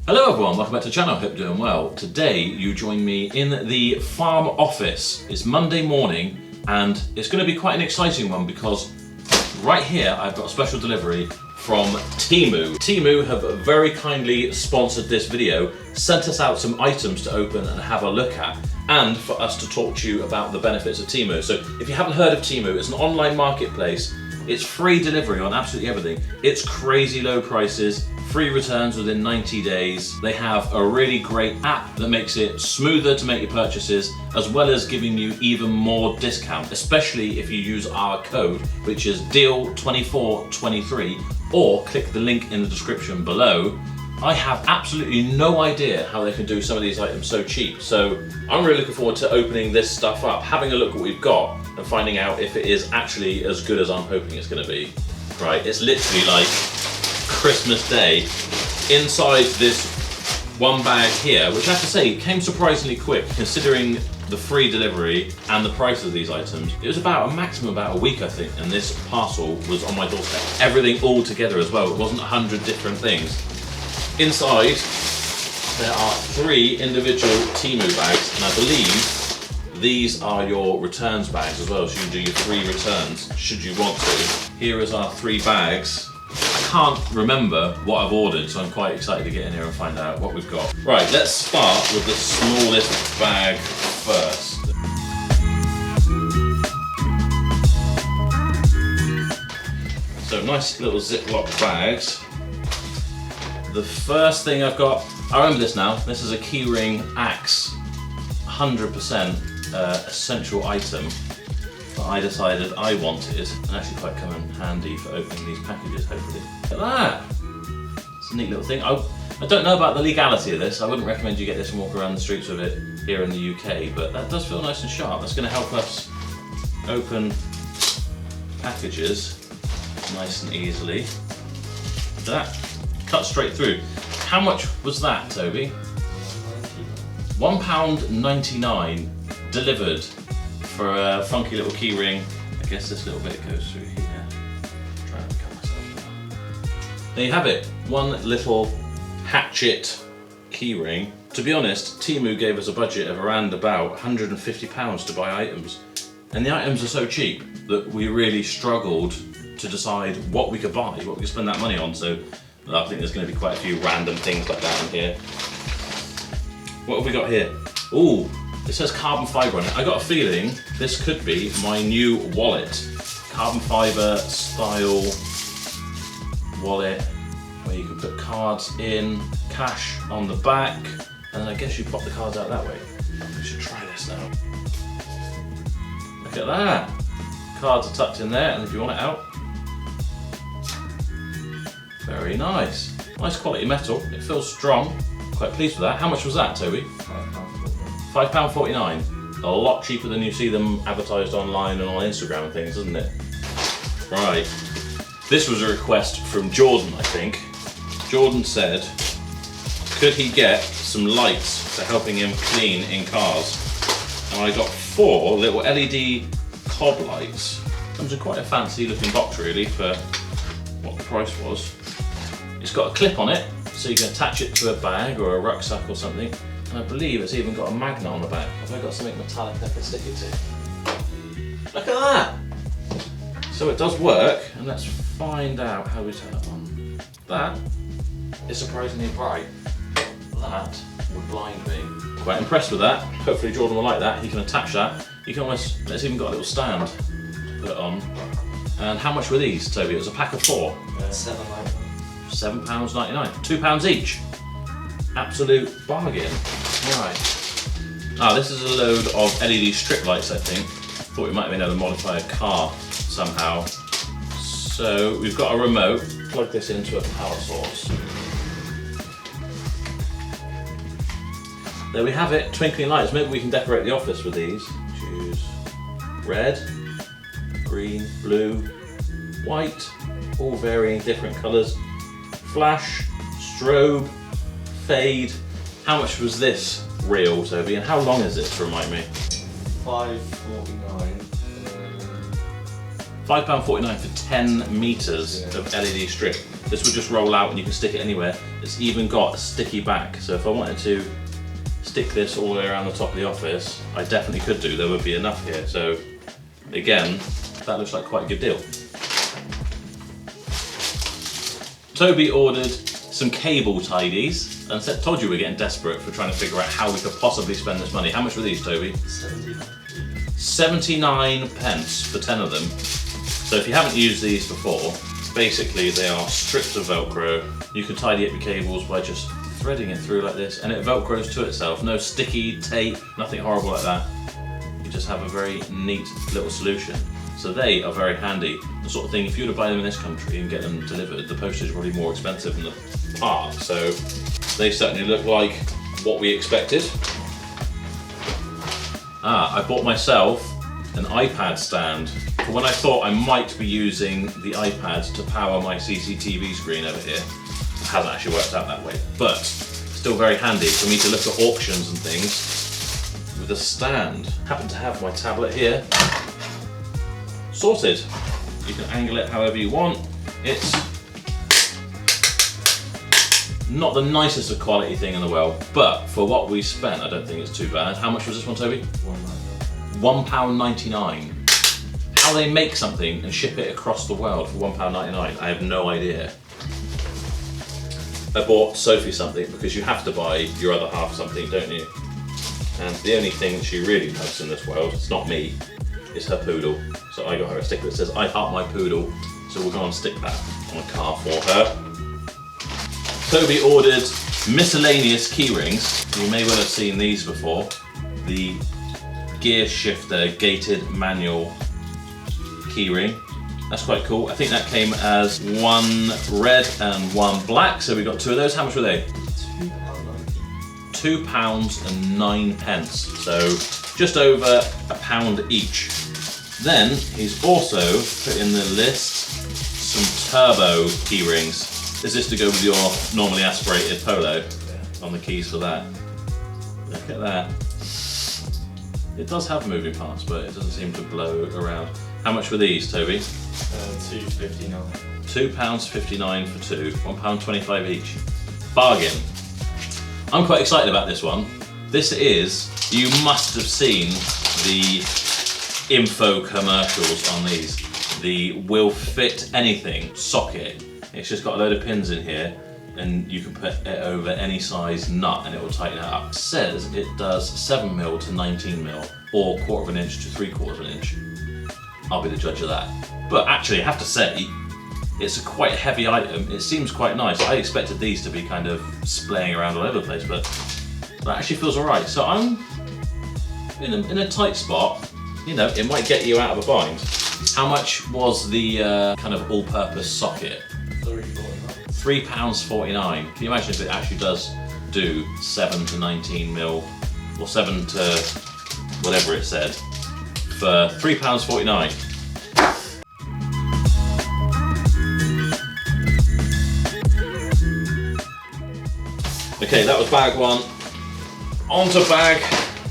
Hello everyone, welcome back to the channel, hope you're doing well. Today you join me in the farm office. It's Monday morning and it's going to be quite an exciting one because right here I've got a special delivery from Temu. Temu have very kindly sponsored this video, sent us out some items to open and have a look at, and for us to talk to you about the benefits of Temu. So if you haven't heard of Temu, it's an online marketplace. It's free delivery on absolutely everything. It's crazy low prices, free returns within 90 days. They have a really great app that makes it smoother to make your purchases, as well as giving you even more discount, especially if you use our code, which is DEAL2423, or click the link in the description below. I have absolutely no idea how they can do some of these items so cheap, so I'm really looking forward to opening this stuff up, having a look at what we've got, and finding out if it is actually as good as I'm hoping it's going to be. Right, it's literally like Christmas Day. Inside this one bag here, which I have to say came surprisingly quick considering the free delivery and the price of these items. It was about a maximum about a week, I think, and this parcel was on my doorstep. Everything all together as well. It wasn't 100 different things. Inside, there are 3 individual Temu bags, and I believe these are your returns bags as well, so you can do your 3 returns should you want to. Here is our 3 bags. I can't remember what I've ordered, so I'm quite excited to get in here and find out what we've got. Right, let's start with the smallest bag first. So nice little Ziploc bags. The first thing I've got, I remember this now, this is a keyring axe, 100% essential item that I decided I wanted, and actually quite come in handy for opening these packages, hopefully. Look at that! It's a neat little thing. I don't know about the legality of this. I wouldn't recommend you get this and walk around the streets with it here in the UK, but that does feel nice and sharp. That's going to help us open packages nice and easily. Look at that. Cut straight through. How much was that, Toby? £1.99 delivered for a funky little key ring. I guess this little bit goes through here. Try and cut myself down. There you have it. One little hatchet key ring. To be honest, Temu gave us a budget of around about £150 to buy items. And the items are so cheap that we really struggled to decide what we could buy, what we could spend that money on. So I think there's going to be quite a few random things like that in here. What have we got here? Ooh, it says carbon fibre on it. I got a feeling this could be my new wallet. Carbon fibre style wallet where you can put cards in, cash on the back, and then I guess you pop the cards out that way. We should try this now. Look at that. Cards are tucked in there, and if you want it out, very nice. Nice quality metal. It feels strong. Quite pleased with that. How much was that, Toby? £5.49. A lot cheaper than you see them advertised online and on Instagram and things, isn't it? Right. This was a request from Jordan, I think. Jordan said, could he get some lights for helping him clean in cars? And I got 4 little LED cob lights. Comes in quite a fancy looking box really for what the price was. It's got a clip on it, so you can attach it to a bag or a rucksack or something. And I believe it's even got a magnet on the back. Have I got something metallic I can stick it to? Look at that! So it does work, and let's find out how we turn it on. That is surprisingly bright. That would blind me. Quite impressed with that. Hopefully Jordan will like that. He can attach that. You can almost, it's even got a little stand to put it on. And how much were these, Toby? It was a pack of 4. £7.99, £2 each. Absolute bargain. Right. Ah, this is a load of LED strip lights, I think. Thought we might have been able to modify a car somehow. So we've got a remote. Plug this into a power source. There we have it, twinkling lights. Maybe we can decorate the office with these. Choose red, green, blue, white, all varying different colours. Flash, strobe, fade. How much was this reel, Toby, and how long is it, to remind me? £5.49. £5.49 for 10 metres of LED strip. This will just roll out and you can stick it anywhere. It's even got a sticky back, so if I wanted to stick this all the way around the top of the office, I definitely could do. There would be enough here. So again, that looks like quite a good deal. Toby ordered some cable tidies and told you we're getting desperate for trying to figure out how we could possibly spend this money. How much were these, Toby? 79 pence for 10 of them. So if you haven't used these before, basically they are strips of Velcro. You can tidy up your cables by just threading it through like this, and it Velcros to itself. No sticky tape, nothing horrible like that. You just have a very neat little solution. So they are very handy. The sort of thing, if you were to buy them in this country and get them delivered, the postage is probably more expensive than the part. So they certainly look like what we expected. I bought myself an iPad stand for when I thought I might be using the iPad to power my CCTV screen over here. It hasn't actually worked out that way, but still very handy for me to look at auctions and things with a stand. Happen to have my tablet here. Sorted. You can angle it however you want. It's not the nicest of quality thing in the world, but for what we spent, I don't think it's too bad. How much was this one, Toby? £1.99. How they make something and ship it across the world for £1.99, I have no idea. I bought Sophie something because you have to buy your other half something, don't you? And the only thing she really loves in this world, it's not me, is her poodle. So I got her a sticker that says, "I heart my poodle." So we're going to stick that on a car for her. Toby ordered miscellaneous key rings. You may well have seen these before. The gear shifter gated manual key ring. That's quite cool. I think that came as one red and one black, so we got two of those. How much were they? £2.09. So just over £1 each. Then he's also put in the list some turbo key rings. Is this to go with your normally aspirated Polo? On the keys for that. Look at that. It does have moving parts, but it doesn't seem to blow around. How much were these, Toby? £2.59. £2.59 for two, £1.25 each. Bargain. I'm quite excited about this one. This is, you must have seen the info commercials on these. The will fit anything socket. It's just got a load of pins in here and you can put it over any size nut and it will tighten it up. It says it does 7mm to 19mm or 1/4 inch to 3/4 inch. I'll be the judge of that. But actually I have to say, it's a quite heavy item. It seems quite nice. I expected these to be kind of splaying around all over the place, but that actually feels alright. So I'm in a tight spot. You know, it might get you out of a bind. How much was the kind of all-purpose socket? £3.49. Can you imagine if it actually does do 7 to 19mm or 7 to whatever it said for £3.49? Okay, that was bag one. On to bag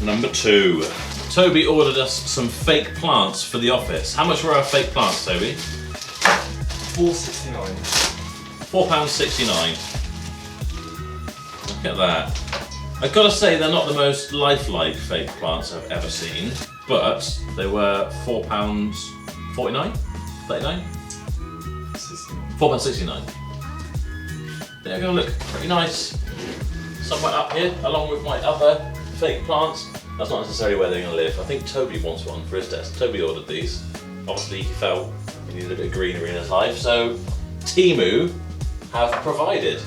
number two. Toby ordered us some fake plants for the office. How much were our fake plants, Toby? £4.69. £4.69. Look at that. I've got to say they're not the most lifelike fake plants I've ever seen, but they were £4.49? £39? £4.69. They're going to look pretty nice somewhere up here, along with my other fake plants. That's not necessarily where they're going to live. I think Toby wants one for his desk. Toby ordered these. Obviously he felt he needed a bit of greenery in his life, so Temu have provided.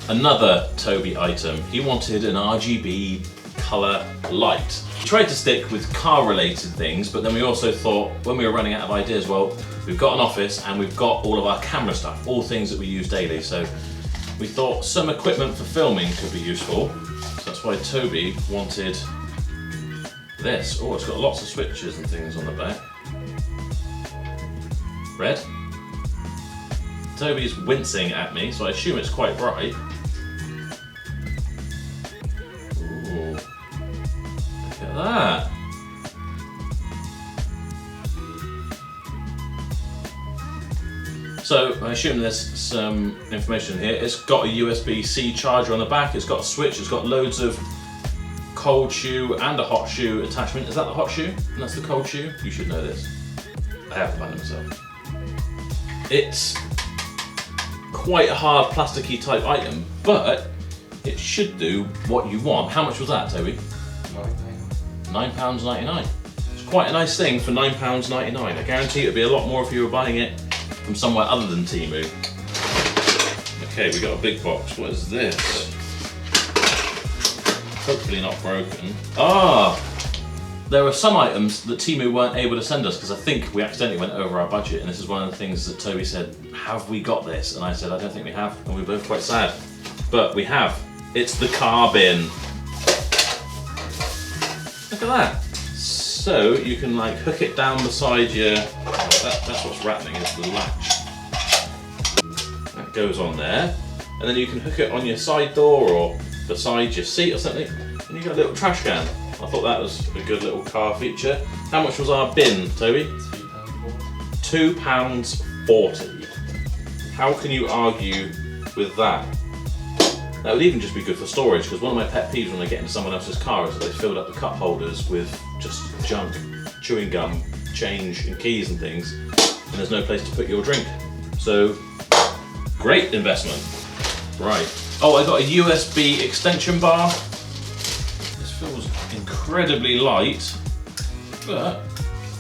Another Toby item. He wanted an RGB colour light. We tried to stick with car related things, but then we also thought when we were running out of ideas, well, we've got an office and we've got all of our camera stuff, all things that we use daily, so we thought some equipment for filming could be useful. So that's why Toby wanted this. Oh, it's got lots of switches and things on the back. Red. Toby's wincing at me, so I assume it's quite bright. Ooh, look at that. So I assume there's some information here. It's got a USB-C charger on the back, it's got a switch, it's got loads of cold shoe and a hot shoe attachment. Is that the hot shoe? And that's the cold shoe? You should know this. I have to find it myself. It's quite a hard plasticky type item, but it should do what you want. How much was that, Toby? £9.99. It's quite a nice thing for £9.99. I guarantee it would be a lot more if you were buying it from somewhere other than Temu. Okay, we got a big box. What is this? Hopefully not broken. There are some items that Temu weren't able to send us because I think we accidentally went over our budget, and this is one of the things that Toby said, have we got this? And I said, I don't think we have, and we were both quite sad. But we have. It's the car bin. Look at that. So you can like hook it down beside your, that's what's rattling, is the latch. That goes on there. And then you can hook it on your side door or beside your seat or something, and you got a little trash can. I thought that was a good little car feature. How much was our bin, Toby? £2.40. How can you argue with that? That would even just be good for storage, because one of my pet peeves when I get into someone else's car is that they filled up the cup holders with just junk, chewing gum, change and keys and things, and there's no place to put your drink. So, great investment. Right. Oh, I got a USB extension bar. This feels incredibly light, but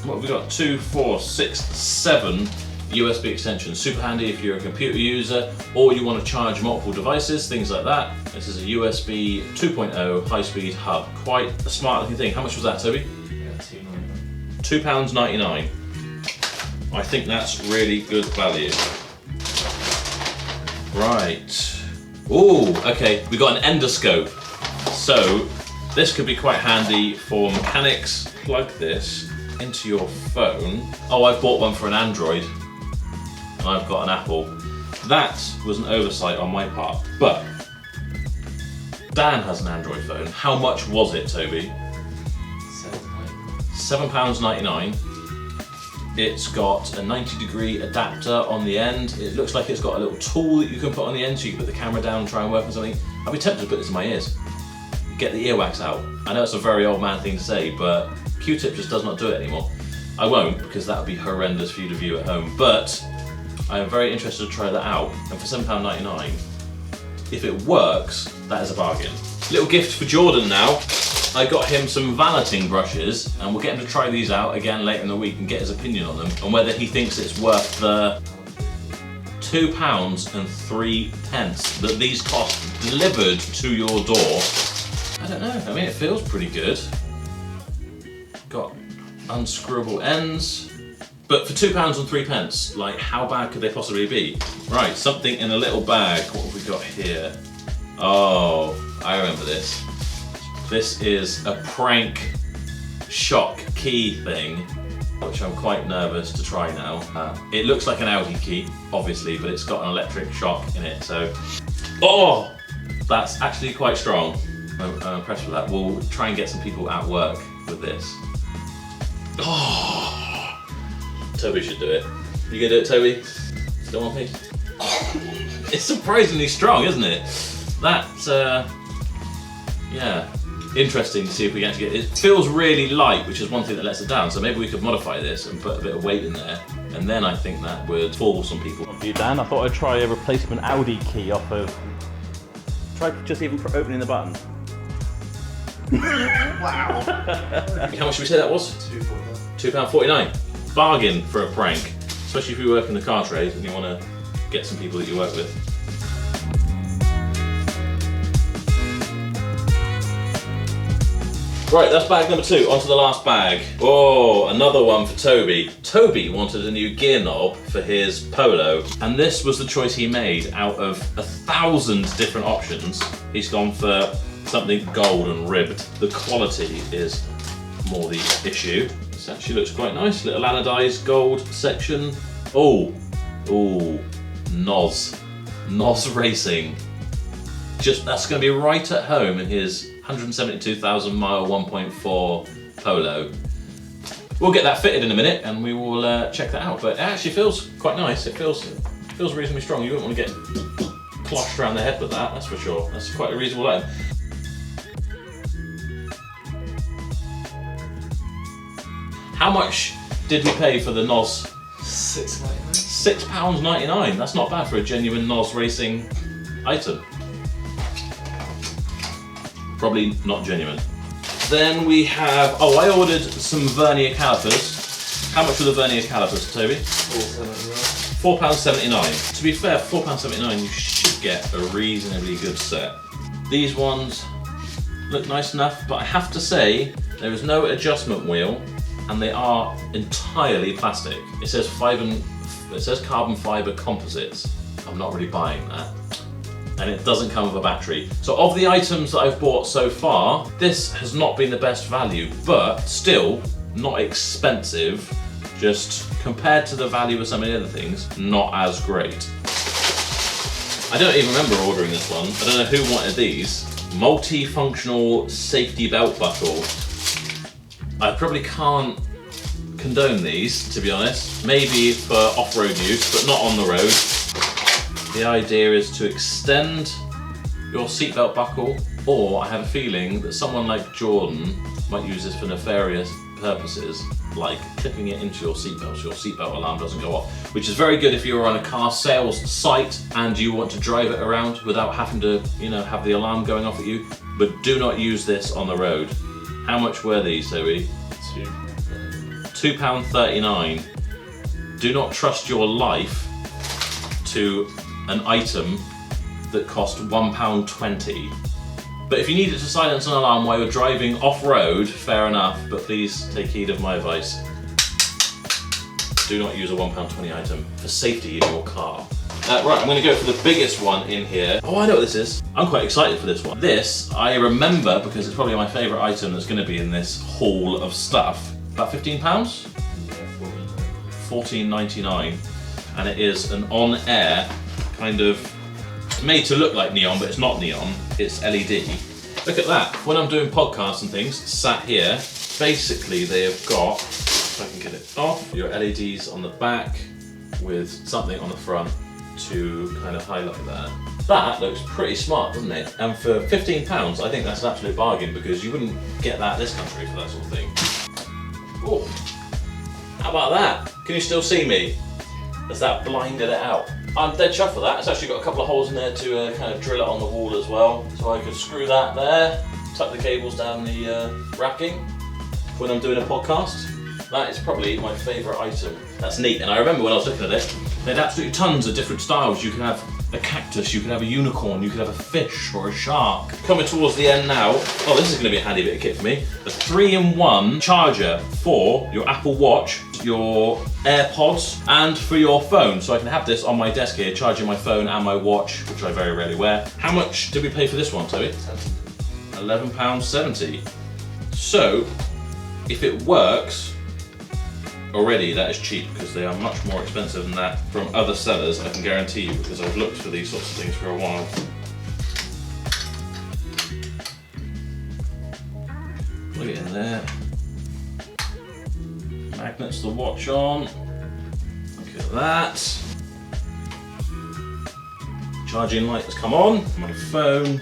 what have we got? 2, 4, 6, 7 USB extensions. Super handy if you're a computer user or you want to charge multiple devices, things like that. This is a USB 2.0 high-speed hub. Quite a smart looking thing. How much was that, Toby? £2.99. I think that's really good value. Right. Ooh, okay, we got an endoscope. So this could be quite handy for mechanics. Plug this into your phone. Oh, I've bought one for an Android and I've got an Apple. That was an oversight on my part, but Dan has an Android phone. How much was it, Toby? £7.99. It's got a 90-degree adapter on the end. It looks like it's got a little tool that you can put on the end so you can put the camera down and try and work on something. I'd be tempted to put this in my ears. Get the earwax out. I know it's a very old man thing to say, but Q-tip just does not do it anymore. I won't, because that would be horrendous for you to view at home, but I am very interested to try that out. And for £7.99, if it works, that is a bargain. Little gift for Jordan now. I got him some valeting brushes, and we'll get him to try these out again later in the week and get his opinion on them and whether he thinks it's worth the £2.03 that these cost delivered to your door. I don't know, I mean, it feels pretty good. Got unscrewable ends, but for £2.03, like, how bad could they possibly be? Right, something in a little bag. What have we got here? Oh, I remember this. This is a prank shock key thing, which I'm quite nervous to try now. It looks like an Audi key, obviously, but it's got an electric shock in it, so... Oh! That's actually quite strong. I'm impressed with that. We'll try and get some people at work with this. Oh! Toby should do it. You gonna do it, Toby? Still want me? It's surprisingly strong, isn't it? That's, yeah. Interesting to see if we can actually get it. It feels really light, which is one thing that lets it down. So maybe we could modify this and put a bit of weight in there, and then I think that would fool some people. You, Dan, I thought I'd try a replacement Audi key off of. Try just even for opening the button. Wow. How much did we say that was? £2.49. Bargain for a prank, especially if you work in the car trade and you want to get some people that you work with. Right, that's bag number 2. On to the last bag. Oh, another one for Toby. Toby wanted a new gear knob for his Polo, and this was the choice he made out of 1,000 different options. He's gone for something gold and ribbed. The quality is more the issue. This actually looks quite nice. Little anodized gold section. Oh, Noz Racing. That's going to be right at home in his 172,000 mile 1.4 Polo. We'll get that fitted in a minute and we will check that out, but it actually feels quite nice. It feels Feels reasonably strong. You wouldn't want to get closhed around the head with that, that's for sure. That's quite a reasonable item. How much did we pay for the NOS? £6.99. £6.99. That's not bad for a genuine NOS racing item. Probably not genuine. Then we have, I ordered some vernier calipers. How much were the vernier calipers, Toby? £4.79. To be fair, £4.79 you should get a reasonably good set. These ones look nice enough, but I have to say there is no adjustment wheel and they are entirely plastic. It says carbon fibre composites. I'm not really buying that. And it doesn't come with a battery. So of the items that I've bought so far, this has not been the best value, but still not expensive. Just compared to the value of some of the other things, not as great. I don't even remember ordering this one. I don't know who wanted these. Multifunctional safety belt buckle. I probably can't condone these, to be honest. Maybe for off-road use, but not on the road. The idea is to extend your seatbelt buckle, or I have a feeling that someone like Jordan might use this for nefarious purposes, like clipping it into your seatbelt so your seatbelt alarm doesn't go off, which is very good if you're on a car sales site and you want to drive it around without having to, have the alarm going off at you. But do not use this on the road. How much were these, Toby? £2.39. Do not trust your life to an item that cost £1.20. But if you needed to silence an alarm while you're driving off-road, fair enough, but please take heed of my advice. Do not use a £1.20 item for safety in your car. Right, I'm going to go for the biggest one in here. Oh, I know what this is. I'm quite excited for this one. This, I remember because it's probably my favourite item that's going to be in this haul of stuff. About £15? £14.99. And it is an on-air kind of made to look like neon, but it's not neon, it's LED. Look at that. When I'm doing podcasts and things, sat here, basically they have got, if I can get it off, your LEDs on the back with something on the front to kind of highlight that. That looks pretty smart, doesn't it? And for £15, I think that's an absolute bargain because you wouldn't get that in this country for that sort of thing. Oh, how about that? Can you still see me? Has that blinded it out? I'm dead chuffed for that. It's actually got a couple of holes in there to kind of drill it on the wall as well. So I could screw that there, tuck the cables down the racking when I'm doing a podcast. That is probably my favourite item. That's neat. And I remember when I was looking at it, they had absolutely tons of different styles. You can have a cactus, you can have a unicorn, you can have a fish or a shark. Coming towards the end now. Oh, this is going to be a handy bit of kit for me. A 3-in-1 charger for your Apple Watch, your AirPods, and for your phone. So I can have this on my desk here, charging my phone and my watch, which I very rarely wear. How much did we pay for this one, Toby? £11.70. So, if it works, already that is cheap because they are much more expensive than that from other sellers, I can guarantee you, because I've looked for these sorts of things for a while. Plug it in there. Magnets the watch on. Look at that. Charging light has come on. My phone.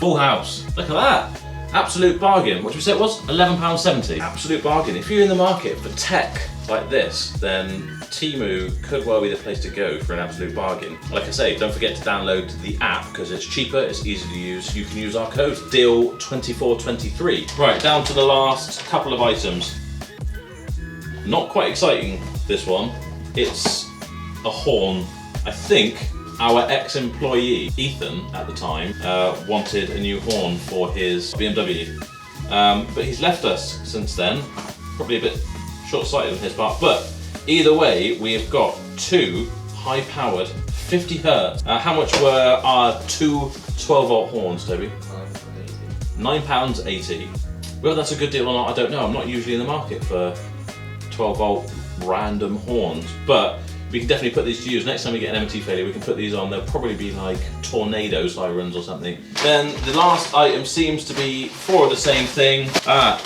Full house. Look at that. Absolute bargain. What did we say it was? £11.70. Absolute bargain. If you're in the market for tech like this, then Temu could well be the place to go for an absolute bargain. Like I say, don't forget to download the app because it's cheaper, it's easy to use. You can use our code DEAL2423. Right, down to the last couple of items. Not quite exciting, this one. It's a horn. I think our ex-employee, Ethan, at the time, wanted a new horn for his BMW. But he's left us since then. Probably a bit short-sighted on his part, but either way, we have got two high-powered 50 hertz. How much were our two 12-volt horns, Toby? £9.80. Whether that's a good deal or not, I don't know. I'm not usually in the market for 12-volt random horns, but we can definitely put these to use. Next time we get an MOT failure, we can put these on. They'll probably be like tornado sirens or something. Then the last item seems to be 4 of the same thing.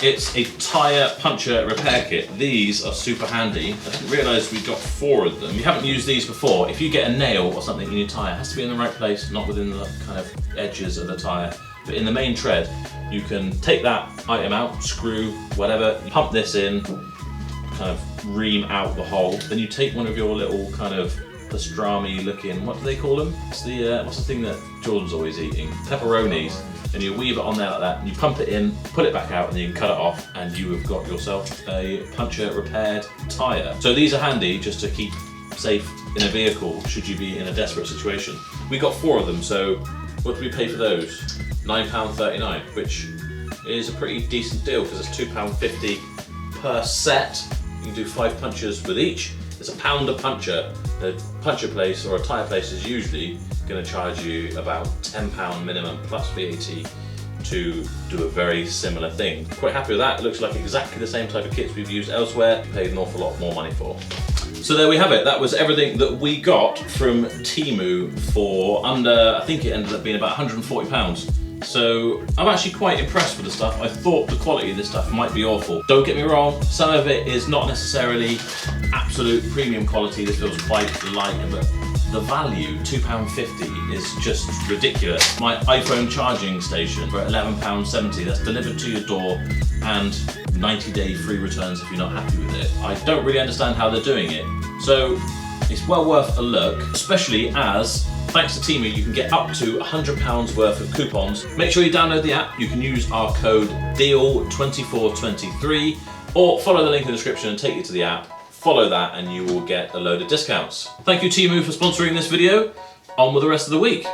It's a tyre puncture repair kit. These are super handy. I didn't realise we got 4 of them. If you haven't used these before, if you get a nail or something in your tyre, it has to be in the right place, not within the kind of edges of the tyre. But in the main tread, you can take that item out, screw, whatever, pump this in, kind of ream out the hole. Then you take one of your little kind of pastrami looking, what do they call them? It's the, what's the thing that Jordan's always eating? Pepperonis. And you weave it on there like that, and you pump it in, pull it back out, and then you can cut it off, and you have got yourself a puncture repaired tyre. So these are handy just to keep safe in a vehicle should you be in a desperate situation. We got 4 of them, so what do we pay for those? £9.39, which is a pretty decent deal because it's £2.50 per set. You can do 5 punches with each. It's £1 a puncture. The puncture place or a tyre place is usually going to charge you about £10 minimum plus VAT to do a very similar thing. Quite happy with that. It looks like exactly the same type of kits we've used elsewhere, paid an awful lot more money for. So there we have it. That was everything that we got from Temu for under, I think it ended up being about £140. So I'm actually quite impressed with the stuff. I thought the quality of this stuff might be awful. Don't get me wrong, some of it is not necessarily absolute premium quality. This feels quite light, but the value, £2.50, is just ridiculous. My iPhone charging station for £11.70, that's delivered to your door and 90-day free returns if you're not happy with it. I don't really understand how they're doing it. So it's well worth a look, especially as thanks to Temu, you can get up to £100 worth of coupons. Make sure you download the app. You can use our code DEAL2423 or follow the link in the description and take you to the app. Follow that and you will get a load of discounts. Thank you Temu for sponsoring this video. On with the rest of the week.